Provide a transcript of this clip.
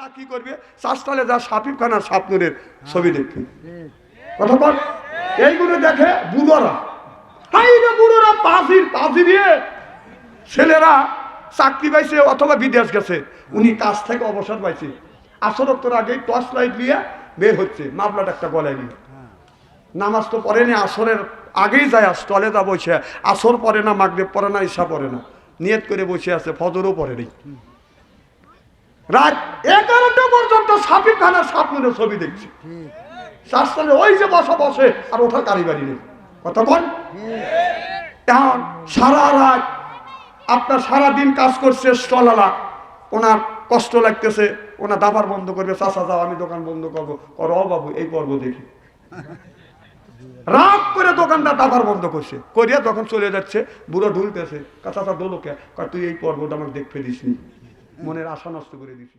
চাকরি করবে, চাষটালে যা সাপিব খানার স্বপ্নের ছবি দেখবে। কথা বল, এইগুলো দেখে বুড়োরা, বুড়োরা পাঁচি দিয়ে ছেলেরা চাকরি পাইছে অথবা বিদেশ গেছে, উনি কাজ থেকে অবসর পাইছে, আসর আগেই টর্চ লাইট নিয়ে বের হচ্ছে, মামলাটা একটা গলায় নিয়ে। নামাজ তো পড়ে না, আসরের আগেই যায় স্টলে যা বসে, আসর পড়ে না, মাগরিব পড়ে না, ঈশা পড়ে না, নিয়ত করে বসে আছে, ফজরও পড়ে নেই। রাত 11টা পর্যন্ত সাপিব খানার স্বপ্নের ছবি দেখছি। শাস্ত্রে ওই যে বসে আর ওঠার কারিগরি নেই। কথা বল, এখন সারা রাত আপনার সারাদিন কাজ করছে স্টলালা, ওনার কষ্ট লাগতেছে, ওনার দাবার বন্ধ করবে, চাষা যাও আমি দোকান বন্ধ করবো, করো বাবু এই পর্ব দেখি। রাগ করে দোকানদার দাবার বন্ধ করছে, করিয়া যখন চলে যাচ্ছে বুড়ো ঢুলতেছে, কাঁচা দোলোকে তুই এই পর্বটা আমাকে দেখতে দিসনি, মনের আশা নষ্ট করে দিস।